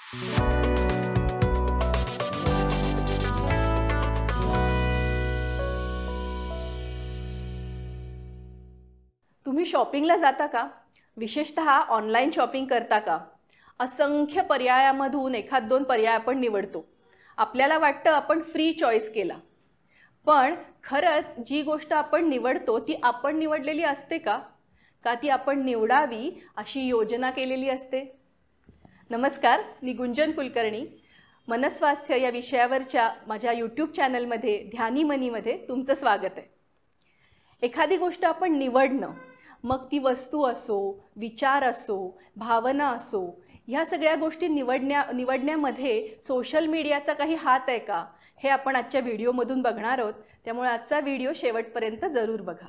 तुम्ही शॉपिंगला जाता का? विशेषतः ऑनलाइन शॉपिंग करता का? असंख्य पर्यायामधून एखाद दोन पर्याय आपण निवडतो. आपल्याला वाटतं आपण फ्री चॉईस केला. पण खरंच जी गोष्ट आपण निवडतो ती आपण निवडलेली असते का? का ती आपण निवडावी अशी योजना केलेली असते? नमस्कार, मी गुंजन कुलकर्णी. मनस्वास्थ्य या विषयावरच्या माझ्या यूट्यूब चॅनलमध्ये ध्यानी मनीमध्ये तुमचं स्वागत आहे. एखादी गोष्ट आपण निवडणं, मग ती वस्तू असो, विचार असो, भावना असो, ह्या सगळ्या गोष्टी निवडण्यामध्ये सोशल मीडियाचा काही हात आहे का, हे आपण आजच्या व्हिडिओमधून बघणार आहोत. त्यामुळे आजचा व्हिडिओ शेवटपर्यंत जरूर बघा.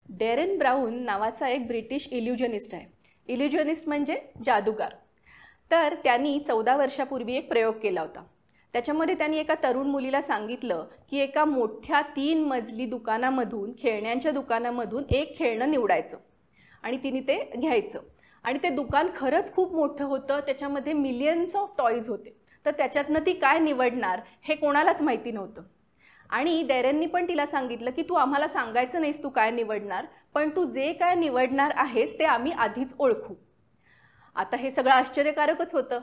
डॅरेन ब्राउन नावाचा एक ब्रिटिश इल्युजनिस्ट आहे. इल्युजनिस्ट म्हणजे जादूगार. तर त्यांनी 14 वर्षापूर्वी एक प्रयोग केला होता. त्याच्यामध्ये त्यांनी एका तरुण मुलीला सांगितलं की एका मोठ्या 3 मजली दुकानामधून, खेळण्यांच्या दुकानामधून एक खेळणं निवडायचं आणि तिने ते घ्यायचं. आणि ते दुकान खरंच खूप मोठं होतं. त्याच्यामध्ये मिलियन्स ऑफ टॉयज होते. तर त्याच्यातनं ती काय निवडणार हे कोणालाच माहिती नव्हतं. आणि डॅरेननी पण तिला सांगितलं की तू आम्हाला सांगायचं नाहीस तू काय निवडणार, पण तू जे काय निवडणार आहेस ते आम्ही आधीच ओळखू. आता हे सगळं आश्चर्यकारकच होतं.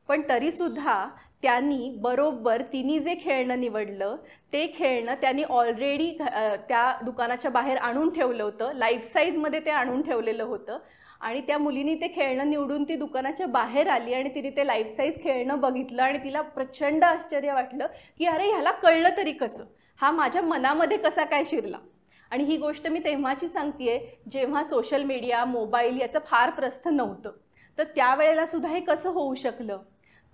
पण तरीसुद्धा त्यांनी बरोबर तिने जे खेळणं निवडलं ते खेळणं त्यांनी ऑलरेडी त्या दुकानाच्या बाहेर आणून ठेवलं होतं. लाईफ साईजमध्ये ते आणून ठेवलेलं होतं. आणि त्या मुलीने ते खेळणं निवडून ती दुकानाच्या बाहेर आली आणि तिने ते लाईफ साईज खेळणं बघितलं आणि तिला प्रचंड आश्चर्य वाटलं की अरे ह्याला कळलं तरी कसं, हा माझ्या मनामध्ये कसा काय शिरला. आणि ही गोष्ट मी तेव्हाची सांगतेय जेव्हा सोशल मीडिया, मोबाईल याचं फार प्रस्थ नव्हतं. तर त्यावेळेला सुद्धा हे कसं होऊ शकलं?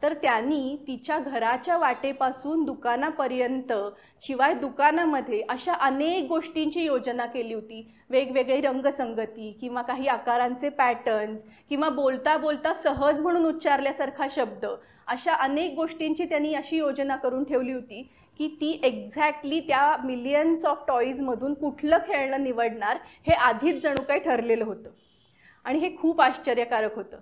तर त्यांनी तिच्या घराच्या वाटेपासून दुकानापर्यंत, शिवाय दुकानामध्ये अशा अनेक गोष्टींची योजना केली होती. वेगवेगळे रंगसंगती किंवा काही आकारांचे पॅटर्न्स किंवा बोलता बोलता सहज म्हणून उच्चारल्यासारखा शब्द, अशा अनेक गोष्टींची त्यांनी अशी योजना करून ठेवली होती की ती एक्झॅक्टली त्या मिलियन्स ऑफ टॉईजमधून कुठलं खेळणं निवडणार हे आधीच जणू काही ठरलेलं होतं. आणि हे खूप आश्चर्यकारक होतं.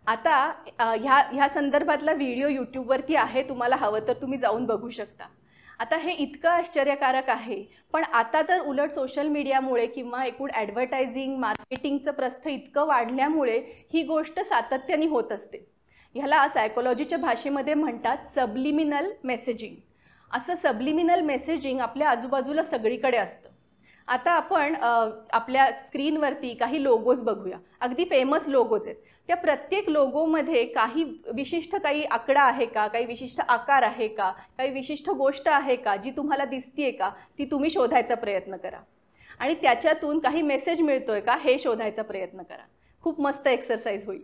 आता ह्या संदर्भातला व्हिडिओ यूट्यूबवरती आहे, तुम्हाला हवं तर तुम्ही जाऊन बघू शकता. आता हे इतकं आश्चर्यकारक आहे. पण आता तर उलट सोशल मीडियामुळे किंवा एकूण ॲडव्हर्टायझिंग, मार्केटिंगचं प्रस्थ इतकं वाढल्यामुळे ही गोष्ट सातत्याने होत असते. ह्याला सायकोलॉजीच्या भाषेमध्ये म्हणतात सबलिमिनल मेसेजिंग. असं सबलिमिनल मेसेजिंग आपल्या आजूबाजूला सगळीकडे असतं. आता आपण आपल्या स्क्रीनवरती काही लोगोज बघूया. अगदी फेमस लोगोज आहेत. त्या प्रत्येक लोगोमध्ये काही विशिष्ट काही आकडा आहे का, काही विशिष्ट आकार आहे का, काही विशिष्ट गोष्ट आहे का जी तुम्हाला दिसतीये का, ती तुम्ही शोधायचा प्रयत्न करा. आणि त्याच्यातून काही मेसेज मिळतोय का हे शोधायचा प्रयत्न करा. खूप मस्त एक्सरसाइज होईल.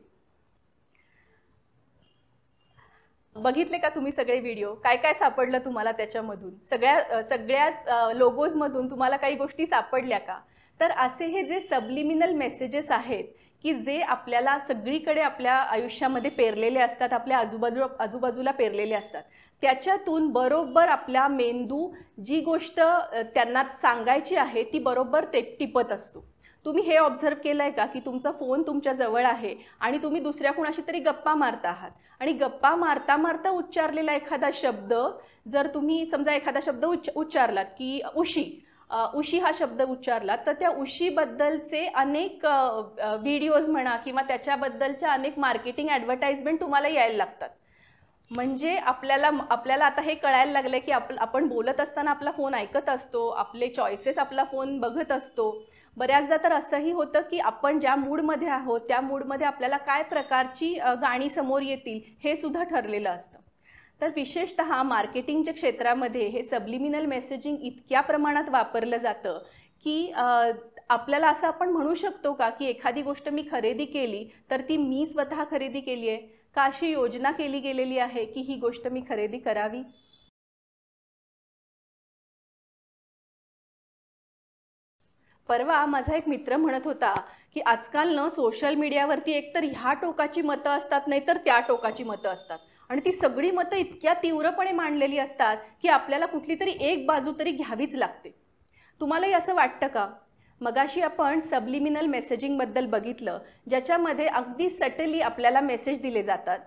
बघितले का तुम्ही सगळे व्हिडिओ? काय काय सापडलं तुम्हाला त्याच्यामधून? सगळ्याच लोगोजमधून तुम्हाला काही गोष्टी सापडल्या का? तर असे हे जे सबलिमिनल मेसेजेस आहेत की जे आपल्याला सगळीकडे आपल्या आयुष्यामध्ये पेरलेले असतात, आपल्या आजूबाजूला पेरलेले असतात, त्याच्यातून बरोबर आपला मेंदू जी गोष्ट त्यांना सांगायची आहे ती बरोबर टिपत असतो. तुम्ही हे ऑब्झर्व केलंय का की तुमचा फोन तुमच्या जवळ आहे आणि तुम्ही दुसऱ्या कोणाशी तरी गप्पा मारता आहात आणि गप्पा मारता मारता उच्चारलेला एखादा शब्द, जर तुम्ही समजा एखादा शब्द उच्चारलात की उशी हा शब्द उच्चारला, तर त्या उशीबद्दलचे अनेक व्हिडिओज म्हणा किंवा त्याच्याबद्दलच्या अनेक मार्केटिंग ॲडव्हर्टाइजमेंट तुम्हाला यायला लागतात. म्हणजे आपल्याला आता हे कळायला लागलं की आपण बोलत असताना आपला फोन ऐकत असतो, आपले चॉईसेस आपला फोन बघत असतो. बऱ्याचदा तर असंही होतं की आपण ज्या मूडमध्ये आहोत त्या मूडमध्ये आपल्याला काय प्रकारची गाणी समोर येतील हे सुद्धा ठरलेलं असतं. तर विशेषतः मार्केटिंगच्या क्षेत्रामध्ये हे सबलिमिनल मेसेजिंग इतक्या प्रमाणात वापरलं जातं की आपल्याला असं आपण म्हणू शकतो का की एखादी गोष्ट मी खरेदी केली तर ती मी स्वतः खरेदी केली आहे का, अशी योजना केली गेलेली आहे की ही गोष्ट मी खरेदी करावी. परवा माझा एक मित्र म्हणत होता की आजकाल सोशल मीडियावरती एकतर ह्या टोकाची मतं असतात नाही तर त्या टोकाची मतं असतात आणि ती सगळी मतं इतक्या तीव्रपणे मांडलेली असतात की आपल्याला कुठली तरी एक बाजू तरी घ्यावीच लागते. तुम्हालाही असं वाटतं का? मगाशी आपण सबलिमिनल मेसेजिंगबद्दल बघितलं, ज्याच्यामध्ये अगदी सटली आपल्याला मेसेज दिले जातात,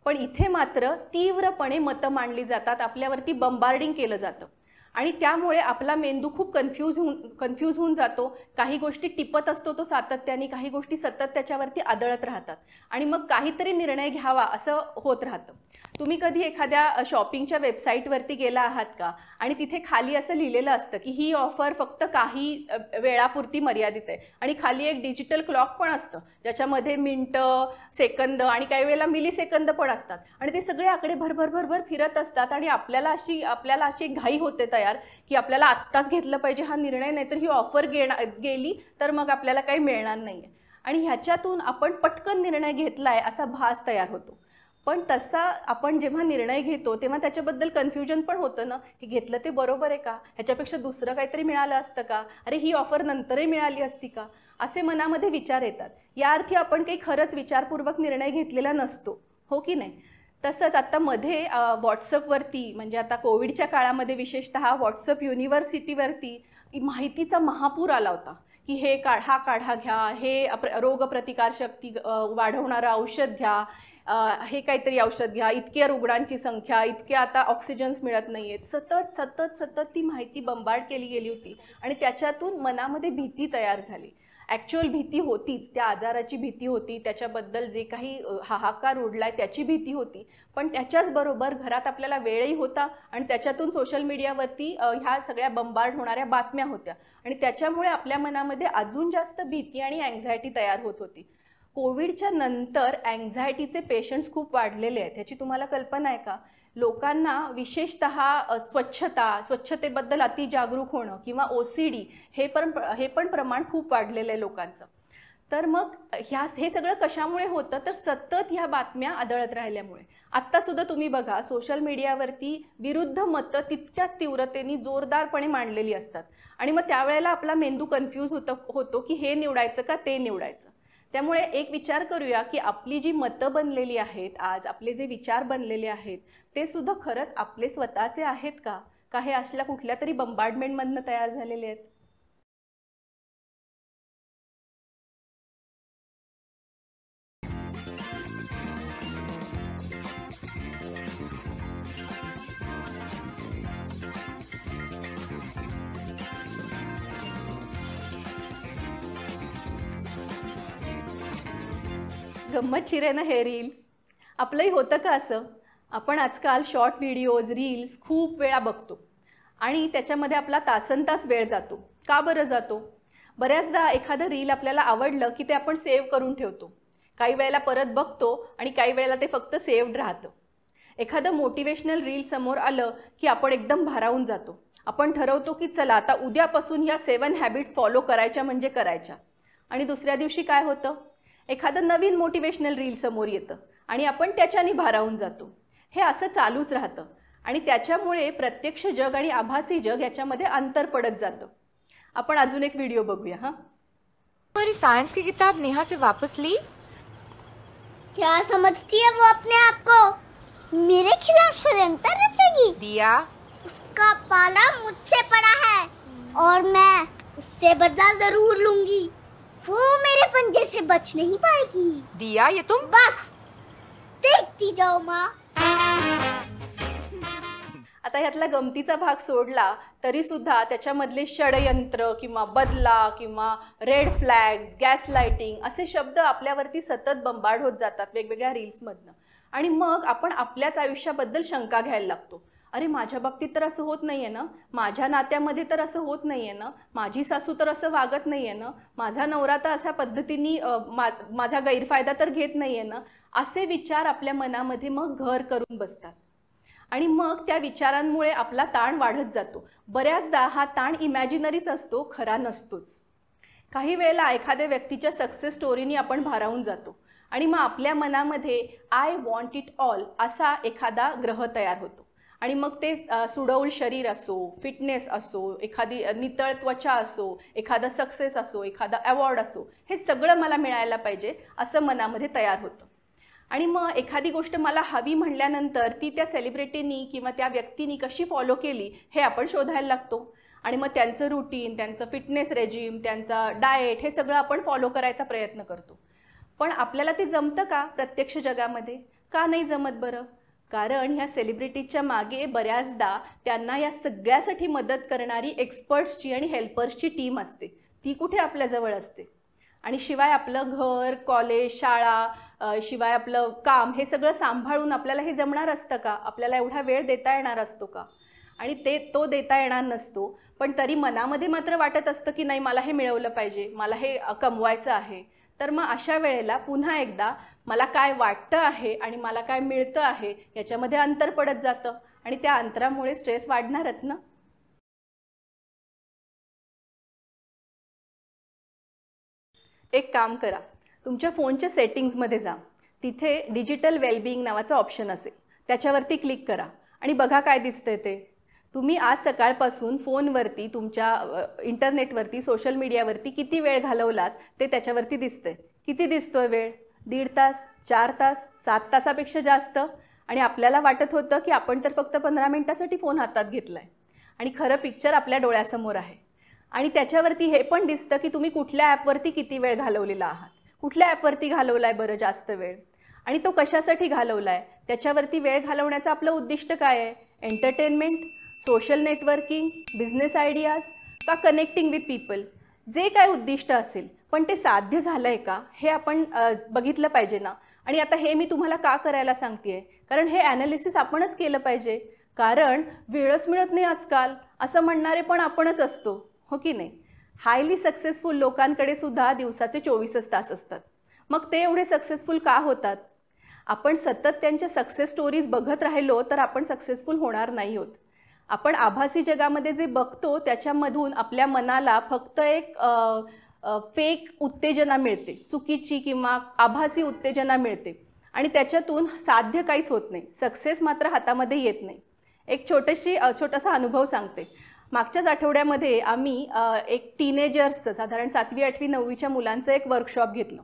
पण इथे मात्र तीव्रपणे मतं मांडली जातात, आपल्यावरती बंबार्डिंग केलं जातं आणि त्यामुळे आपला मेंदू खूप कन्फ्यूज होऊन जातो. काही गोष्टी टिपत असतो तो सातत्याने, काही गोष्टी सतत त्याच्यावरती आदळत राहतात आणि मग काहीतरी निर्णय घ्यावा असं होत राहतं. तुम्ही कधी एखाद्या शॉपिंगच्या वेबसाईटवरती गेला आहात का आणि तिथे खाली असं लिहिलेलं असतं की ही ऑफर फक्त काही वेळापुरती मर्यादित आहे आणि खाली एक डिजिटल क्लॉक पण असतं ज्याच्यामध्ये मिनिटं, सेकंद आणि काही वेळेला मिलीसेकंद पण असतात आणि ते सगळे आकडे भरभर फिरत असतात आणि आपल्याला अशी घाई होते तयार की आपल्याला आत्ताच घेतलं पाहिजे हा निर्णय, नाहीतर ही ऑफर गेली तर मग आपल्याला काही मिळणार नाही आहे आणि ह्याच्यातून आपण पटकन निर्णय घेतलाय असा भास तयार होतो. पण तसा आपण जेव्हा निर्णय घेतो तेव्हा त्याच्याबद्दल कन्फ्युजन पण होतं ना, हे घेतलं ते बरोबर आहे का, ह्याच्यापेक्षा दुसरं काहीतरी मिळालं असतं का, अरे ही ऑफर नंतरही मिळाली असती का, असे मनामध्ये विचार येतात. या अर्थी आपण काही खरंच विचारपूर्वक निर्णय घेतलेला नसतो, हो की नाही. तसंच आता मध्ये व्हॉट्सअपवरती, म्हणजे आता कोविडच्या काळामध्ये विशेषतः व्हॉट्सअप युनिव्हर्सिटीवरती माहितीचा महापूर आला होता की हा काढा घ्या, हे रोगप्रतिकारशक्ती वाढवणारं औषध घ्या, हे काहीतरी औषध घ्या, इतक्या रुग्णांची संख्या, इतक्या आता ऑक्सिजन्स मिळत नाही आहेत. सतत ती माहिती बंबार्ड केली गेली होती आणि त्याच्यातून मनामध्ये भीती तयार झाली. ॲक्च्युअल भीती होतीच, त्या आजाराची भीती होती, त्याच्याबद्दल जे काही हाहाकार उडलाय त्याची भीती होती, पण त्याच्याच बरोबर घरात आपल्याला वेळही होता आणि त्याच्यातून सोशल मीडियावरती ह्या सगळ्या बंबार्ड होणाऱ्या बातम्या होत्या आणि त्याच्यामुळे आपल्या मनामध्ये अजून जास्त भीती आणि अँझायटी तयार होत होती. कोविडच्या नंतर अँझायटीचे पेशंट्स खूप वाढलेले आहेत, ह्याची तुम्हाला कल्पना आहे का. लोकांना विशेषतः स्वच्छतेबद्दल अति जागरूक होणं किंवा OCD हे पण प्रमाण खूप वाढलेलं आहे लोकांचं. तर मग हे सगळं कशामुळे होतं, तर सतत ह्या बातम्या आदळत राहिल्यामुळे. आत्तासुद्धा तुम्ही बघा, सोशल मीडियावरती विरुद्ध मतं तितक्याच तीव्रतेने जोरदारपणे मांडलेली असतात आणि मग त्यावेळेला आपला मेंदू कन्फ्यूज होतो की हे निवडायचं का ते निवडायचं. त्यामुळे एक विचार करूया की आपली जी मतं बनलेली आहेत आज, आपले जे विचार बनलेले आहेत ते सुद्धा खरंच आपले स्वतःचे आहेत का हे असल्या कुठल्या तरी बंबार्डमेंटमधनं तयार झालेले आहेत. गंमतशीर आहे ना हे रील. आपलंही होतं का असं, आपण आजकाल शॉर्ट व्हिडिओज, रील्स खूप वेळा बघतो आणि त्याच्यामध्ये आपला तासनतास वेळ जातो. का बरं जातो. बऱ्याचदा एखादं रील आपल्याला आवडलं की ते आपण सेव्ह करून ठेवतो, काही वेळेला परत बघतो आणि काही वेळेला ते फक्त सेव्हड राहतं. एखादं मोटिवेशनल रील समोर आलं की आपण एकदम भारावून जातो. आपण ठरवतो की चला आता उद्यापासून ह्या 7 हॅबिट्स फॉलो करायच्या म्हणजे करायच्या आणि दुसऱ्या दिवशी काय होतं, एखादं नवीन मोटिवेशनल रील समोर येतं आणि आपण त्याच्याने भारावून जातो. हे असं चालूच राहतं आणि त्याच्यामुळे प्रत्यक्ष जग आणि आभासी जग याच्यामध्ये अंतर पडत जातं. आपण अजून एक व्हिडिओ बघूया. हमारी साइंस की किताब नेहा से वापस ली. क्या समझती है वो अपने आप को, मेरे खिलाफ षड्यंत्र रचेगी. दिया, उसका पाला मुझसे पड़ा है और मैं उससे बदला जरूर लूंगी. वो मेरे पंजे से बच नहीं पाएगी. दिया, ये तुम बस देखती जाओ माँ. आता ह्यातला गमतीचा भाग सोडला तरी सुद्धा त्याच्यामधले षडयंत्र किंवा बदला किंवा रेड फ्लॅग्स, गॅस लाइटिंग असे शब्द आपल्यावरती सतत बंबार्ड होत जातात वेगवेगळ्या रील्समधनं आणि मग आपण आपल्याच आयुष्याबद्दल शंका घ्यायला लागतो. अरे माझ्या बाबतीत तर असं होत नाहीये ना, माझ्या नात्यामध्ये तर असं होत नाहीये ना, माझी सासू तर असं वागत नाहीये ना, माझा नवरा तर अशा पद्धतीने माझा गैरफायदा तर घेत नाहीये ना, असे विचार आपल्या मनामध्ये मग घर करून बसतात आणि मग त्या विचारांमुळे आपला ताण वाढत जातो. बऱ्याचदा हा ताण इमॅजिनरीच असतो, खरा नसतोच. काही वेळेला एखाद्या व्यक्तीच्या सक्सेस स्टोरीनी आपण भारावून जातो आणि मग आपल्या मनामध्ये आय वॉन्ट इट ऑल असा एखादा ग्रह तयार होतो आणि मग ते सुडौल शरीर असो, फिटनेस असो, एखादी नितळ त्वचा असो, एखादा सक्सेस असो, एखादा अवॉर्ड असो, हे सगळं मला मिळायला पाहिजे असं मनामध्ये तयार होतं. आणि मग एखादी गोष्ट मला हवी म्हणल्यानंतर ती त्या सेलिब्रिटीनी किंवा त्या व्यक्तीनी कशी फॉलो केली हे आपण शोधायला लागतो. आणि मग त्यांचं रुटीन, त्यांचं फिटनेस रेजिम, त्यांचा डाएट हे सगळं आपण फॉलो करायचा प्रयत्न करतो. पण आपल्याला ते जमतं का प्रत्यक्ष जगामध्ये? का नाही जमत बरं? कारण ह्या सेलिब्रिटीजच्या मागे बऱ्याचदा त्यांना या सगळ्यासाठी मदत करणारी एक्सपर्ट्सची आणि हेल्पर्सची टीम असते. ती कुठे आपल्याजवळ असते. आणि शिवाय आपलं घर, कॉलेज, शाळा, शिवाय आपलं काम हे सगळं सांभाळून आपल्याला हे जमणार असतं का? आपल्याला एवढा वेळ देता येणार असतो का? आणि तो देता येणार नसतो. पण तरी मनामध्ये मात्र वाटत असतं की नाही, मला हे मिळवलं पाहिजे, मला हे कमवायचं आहे. तर मग अशा वेळेला पुन्हा एकदा मला काय वाटतं आहे आणि मला काय मिळतं आहे याच्यामध्ये अंतर पडत जातं आणि त्या अंतरामुळे स्ट्रेस वाढणारच ना. एक काम करा, तुमच्या फोनच्या सेटिंग्जमध्ये जा. तिथे डिजिटल वेलबिंग नावाचा ऑप्शन असेल, त्याच्यावरती क्लिक करा आणि बघा काय दिसतंय ते. तुम्ही आज सकाळपासून फोनवरती, तुमच्या इंटरनेटवरती, सोशल मीडियावरती किती वेळ घालवलात ते त्याच्यावरती दिसतंय. किती दिसतोय वेळ? 1.5 तास, 4 तास, 7 तासापेक्षा जास्त. आणि आपल्याला वाटत होतं की आपण तर फक्त 15 मिनिटासाठी फोन हातात घेतलाय आणि खरं पिक्चर आपल्या डोळ्यासमोर आहे. आणि त्याच्यावरती हे पण दिसतं की तुम्ही कुठल्या ॲपवरती किती वेळ घालवलेला आहात, कुठल्या ॲपवरती घालवलाय बरं जास्त वेळ, आणि तो कशासाठी घालवलाय. त्याच्यावरती वेळ घालवण्याचं आपलं उद्दिष्ट काय आहे? Entertainment, social networking, business ideas, का कनेक्टिंग विथ पीपल? जे काय उद्दिष्ट असेल, पण ते साध्य झालं आहे का हे आपण बघितलं पाहिजे ना. आणि आता हे मी तुम्हाला का करायला सांगते आहे? कारण हे ॲनालिसिस आपणच केलं पाहिजे. कारण वेळच मिळत नाही आजकाल असं म्हणणारे पण आपणच असतो, हो की नाही? हायली सक्सेसफुल लोकांकडे सुद्धा दिवसाचे 24 तास असतात. मग ते एवढे सक्सेसफुल का होतात? आपण सतत त्यांच्या सक्सेस स्टोरीज बघत राहिलो तर आपण सक्सेसफुल होणार नाही आहोत. आपण आभासी जगामध्ये जे बघतो त्याच्यामधून आपल्या मनाला फक्त एक फेक उत्तेजना मिळते, चुकीची किंवा आभासी उत्तेजना मिळते आणि त्याच्यातून साध्य काहीच होत नाही. सक्सेस मात्र हातामध्ये येत नाही. एक छोटासा अनुभव सांगते. मागच्याच आठवड्यामध्ये आम्ही एक टीनेजर्सचं, साधारण 7वी 8वी 9वीच्या मुलांचं एक वर्कशॉप घेतलं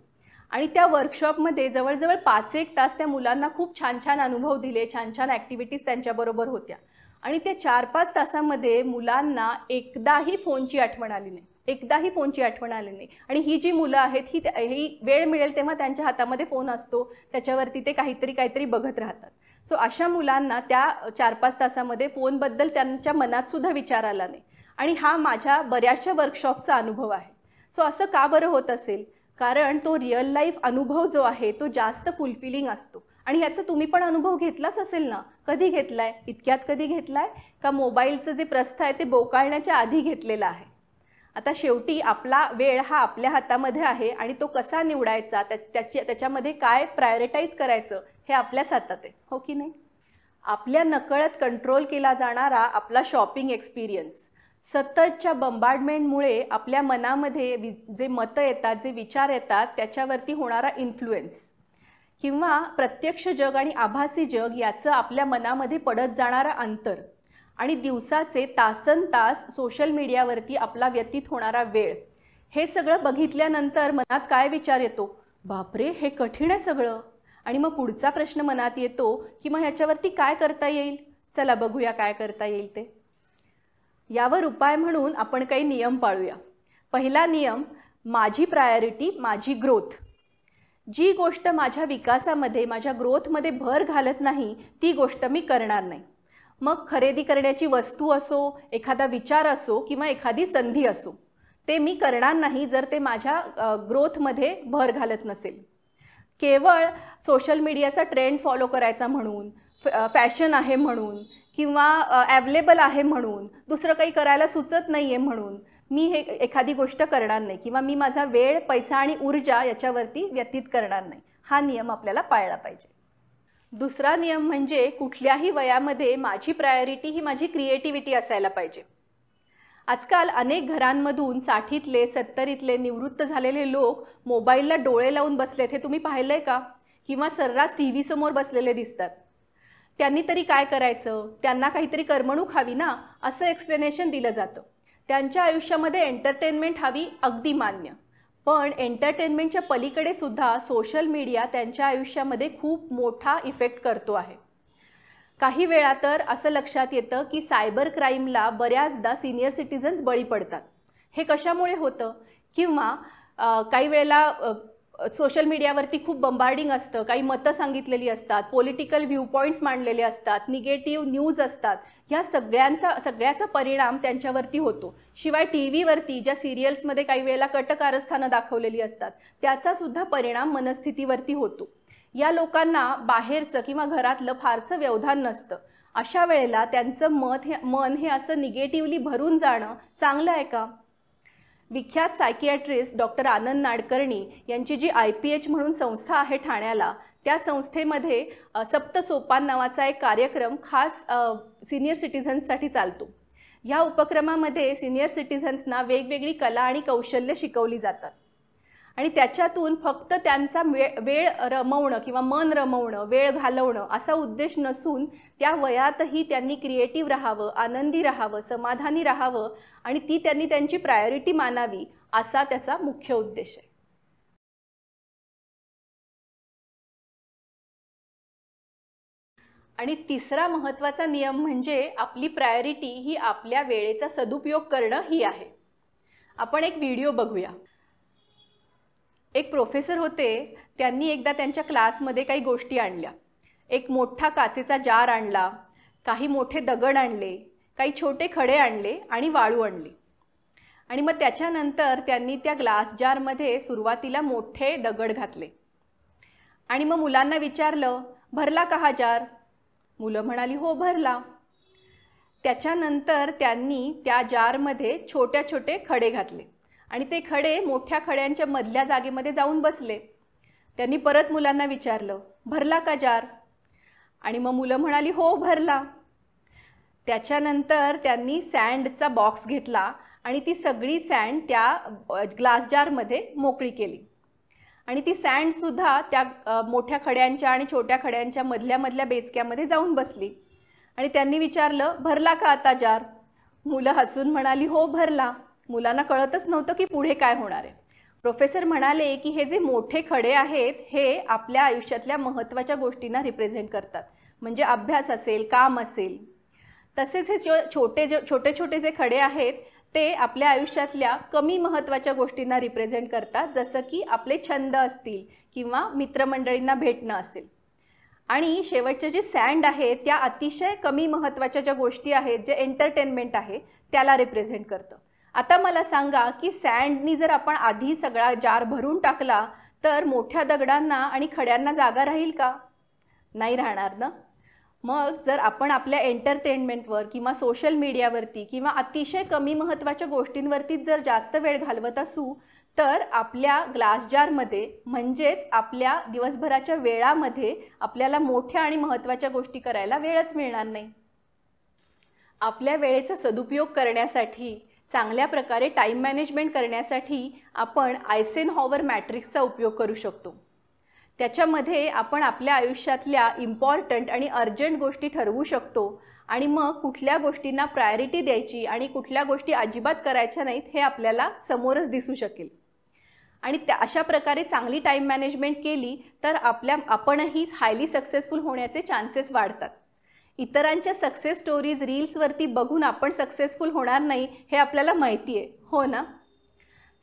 आणि त्या वर्कशॉपमध्ये जवळजवळ 5-1 तास त्या मुलांना खूप छान छान अनुभव दिले, छान छान ॲक्टिव्हिटीज त्यांच्याबरोबर होत्या. आणि त्या 4-5 तासामध्ये मुलांना एकदाही फोनची आठवण आली नाही, एकदाही फोनची आठवण आली नाही. आणि ही जी मुलं आहेत ही वेळ मिळेल तेव्हा त्यांच्या हातामध्ये फोन असतो, त्याच्यावरती ते काहीतरी बघत राहतात. सो अशा मुलांना त्या 4-5 तासामध्ये फोनबद्दल त्यांच्या मनात सुद्धा विचार आला नाही. आणि हा माझ्या बऱ्याचशा वर्कशॉपचा अनुभव आहे. सो असं का बरं होत असेल? कारण तो रिअल लाईफ अनुभव जो आहे तो जास्त फुलफिलिंग असतो. आणि ह्याचा तुम्ही पण अनुभव घेतलाच असेल ना. कधी घेतलाय? इतक्यात कधी घेतलाय का मोबाईलचं जे प्रस्थ आहे ते बोकाळण्याच्या आधी घेतलेलं आहे? आता शेवटी आपला वेळ हा आपल्या हातामध्ये आहे आणि तो कसा निवडायचा, त्याच्यामध्ये काय प्रायोरिटाईज करायचं हे आपल्याच हातात आहे, हो की नाही? आपल्या नकळत कंट्रोल केला जाणारा आपला शॉपिंग एक्सपिरियन्स, सततच्या बंबार्डमेंटमुळे आपल्या मनामध्ये जे मतं येतात, जे विचार येतात त्याच्यावरती होणारा इन्फ्लुएन्स, किंवा प्रत्यक्ष जग आणि आभासी जग याचं आपल्या मनामध्ये पडत जाणारा अंतर, आणि दिवसाचे तासनतास सोशल मीडियावरती आपला व्यतीत होणारा वेळ, हे सगळं बघितल्यानंतर मनात काय विचार येतो? बापरे, हे कठीण आहे सगळं. आणि मग पुढचा प्रश्न मनात येतो की मग ह्याच्यावरती काय करता येईल? चला बघूया काय करता येईल ते. यावर उपाय म्हणून आपण काही नियम पाळूया. पहिला नियम, माझी प्रायोरिटी माझी ग्रोथ. जी गोष्ट माझ्या विकासामध्ये, माझ्या ग्रोथमध्ये भर घालत नाही ती गोष्ट मी करणार नाही. मग खरेदी करण्याची वस्तू असो, एखादा विचार असो किंवा एखादी संधी असो, ते मी करणार नाही जर ते माझ्या ग्रोथमध्ये भर घालत नसेल. केवळ सोशल मीडियाचा ट्रेंड फॉलो करायचा म्हणून, फॅशन आहे म्हणून किंवा अवेलेबल आहे म्हणून, दुसरं काही करायला सुचत नाही आहे म्हणून मी हे एखादी गोष्ट करणार नाही किंवा मी माझा वेळ, पैसा आणि ऊर्जा याच्यावरती व्यतीत करणार नाही. हा नियम आपल्याला पाळला पाहिजे. दुसरा नियम म्हणजे कुठल्याही वयामध्ये माझी प्रायोरिटी ही माझी क्रिएटिव्हिटी असायला पाहिजे. आजकाल अनेक घरांमधून 60तले 70तले निवृत्त झालेले लोक मोबाईलला डोळे लावून बसलेत, हे तुम्ही पाहिलंय का? किंवा सर्रास टीव्ही समोर बसलेले दिसतात. त्यांनी तरी काय करायचं? त्यांना काहीतरी करमणूक हवी ना, असं एक्सप्लेनेशन दिलं जातं. त्यांच्या आयुष्यामध्ये एंटरटेनमेंट हवी, अगदी मान्य. पण एंटरटेनमेंटच्या पलीकडे सुद्धा सोशल मीडिया त्यांच्या आयुष्यामध्ये खूप मोठा इफेक्ट करतो आहे. काही वेळा तर असं लक्षात येतं की सायबर क्राईमला बऱ्याचदा सिनियर सिटीजन्स बळी पडतात. हे कशामुळे होतं? किंवा काही वेळेला सोशल मीडियावरती खूप बंबार्डिंग असतं, काही मतं सांगितलेली असतात, पॉलिटिकल व्ह्यू पॉईंट्स मांडलेले असतात, निगेटिव्ह न्यूज असतात. ह्या सगळ्याचा परिणाम त्यांच्यावरती होतो. शिवाय TV वरती ज्या सिरियल्समध्ये काही वेळेला कटकारस्थानं दाखवलेली असतात त्याचासुद्धा परिणाम मनस्थितीवरती होतो. या लोकांना बाहेरचं किंवा घरातलं फारसं व्यवधान नसतं. अशा वेळेला त्यांचं मन हे असं निगेटिव्हली भरून जाणं चांगलं आहे का? विख्यात सायकियाट्रिस्ट डॉक्टर आनंद नाडकर्णी यांची जी IPH म्हणून संस्था आहे ठाण्याला, त्या संस्थेमध्ये सप्त सोपान नावाचा एक कार्यक्रम खास सिनियर सिटीझन्ससाठी चालतो. ह्या उपक्रमामध्ये सिनियर सिटीझन्सना वेगवेगळी कला आणि कौशल्य शिकवली जातात आणि त्याच्यातून फक्त त्यांचा वेळ रमवणं किंवा मन रमवणं, वेळ घालवणं असा उद्देश नसून त्या वयातही त्यांनी क्रिएटिव्ह राहावं, आनंदी राहावं, समाधानी राहावं आणि ती त्यांनी त्यांची प्रायोरिटी मानावी असा त्याचा मुख्य उद्देश आहे. आणि तिसरा महत्त्वाचा नियम म्हणजे आपली प्रायोरिटी ही आपल्या वेळेचा सदुपयोग करणं ही आहे. आपण एक व्हिडिओ बघूया. एक प्रोफेसर होते, त्यांनी एकदा त्यांच्या क्लासमध्ये काही गोष्टी आणल्या. एक मोठा काचेचा जार आणला, काही मोठे दगड आणले, काही छोटे खडे आणले आणि वाळू आणली. आणि मग त्याच्यानंतर त्यांनी त्या ग्लास जारमध्ये सुरुवातीला मोठे दगड घातले आणि मग मुलांना विचारलं, भरला का हा जार? मुलं म्हणाली, हो भरला. त्याच्यानंतर त्यांनी त्या जारमध्ये छोटे छोटे खडे घातले आणि ते खडे मोठ्या खड्यांच्या मधल्या जागेमध्ये जाऊन बसले. त्यांनी परत मुलांना विचारलं, भरला का जार? आणि मग मुलं म्हणाली, हो भरला. त्याच्यानंतर त्यांनी सँडचा बॉक्स घेतला आणि ती सगळी सँड त्या ग्लास जारमध्ये मोकळी केली आणि ती सँडसुद्धा त्या मोठ्या खड्यांच्या आणि छोट्या खड्यांच्या मधल्या बेचक्यामध्ये जाऊन बसली. आणि त्यांनी विचारलं, भरला का आता जार? मुलं हसून म्हणाली, हो भरला. मुलांना कळतच नव्हतं की पुढे काय होणार आहे. प्रोफेसर म्हणाले की हे जे मोठे खडे आहेत हे आपल्या आयुष्यातल्या महत्त्वाच्या गोष्टींना रिप्रेझेंट करतात, म्हणजे अभ्यास असेल, काम असेल. तसेच हे छोटे छोटे जे खडे आहेत ते आपल्या आयुष्यातल्या कमी महत्त्वाच्या गोष्टींना रिप्रेझेंट करतात, जसं की आपले छंद असतील किंवा मित्रमंडळींना भेटणं असेल. आणि शेवटचे जे सँड आहे त्या अतिशय कमी महत्त्वाच्या ज्या गोष्टी आहेत, जे एंटरटेनमेंट आहे त्याला रिप्रेझेंट करतं. आता मला सांगा की सँडनी जर आपण आधी सगळा जार भरून टाकला तर मोठ्या दगडांना आणि खड्यांना जागा राहील का? नाही राहणार ना. मग जर आपण आपल्या एंटरटेनमेंटवर किंवा सोशल मीडियावरती किंवा अतिशय कमी महत्त्वाच्या गोष्टींवरती जर जास्त वेळ घालवत असू तर आपल्या ग्लास जारमध्ये म्हणजेच आपल्या दिवसभराच्या वेळामध्ये आपल्याला मोठ्या आणि महत्त्वाच्या गोष्टी करायला वेळच मिळणार नाही. आपल्या वेळेचा सदुपयोग करण्यासाठी, चांगल्या प्रकारे टाईम मॅनेजमेंट करण्यासाठी आपण आयझेनहॉवर मॅट्रिक्सचा उपयोग करू शकतो. त्याच्यामध्ये आपण आपल्या आयुष्यातल्या इम्पॉर्टंट आणि अर्जंट गोष्टी ठरवू शकतो आणि मग कुठल्या गोष्टींना प्रायोरिटी द्यायची आणि कुठल्या गोष्टी अजिबात करायच्या नाहीत हे आपल्याला समोरच दिसू शकेल. आणि अशा प्रकारे चांगली टाईम मॅनेजमेंट केली तर आपणही हायली सक्सेसफुल होण्याचे चान्सेस वाढतात. इतरांच्या सक्सेस स्टोरीज रील्सवरती बघून आपण सक्सेसफुल होणार नाही हे आपल्याला माहिती आहे, हो ना.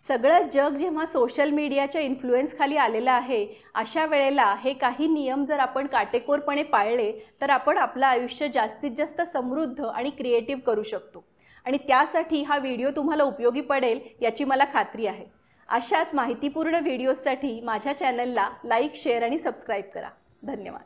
सगळं जग जेव्हा सोशल मीडियाच्या इन्फ्लुएन्सखाली आलेलं आहे, अशा वेळेला हे काही नियम जर आपण काटेकोरपणे पाळले तर आपण आपलं आयुष्य जास्तीत जास्त समृद्ध आणि क्रिएटिव्ह करू शकतो. आणि त्यासाठी हा व्हिडिओ तुम्हाला उपयोगी पडेल याची मला खात्री आहे. अशाच माहितीपूर्ण व्हिडिओजसाठी माझ्या चॅनलला लाईक, शेअर आणि सबस्क्राईब करा. धन्यवाद.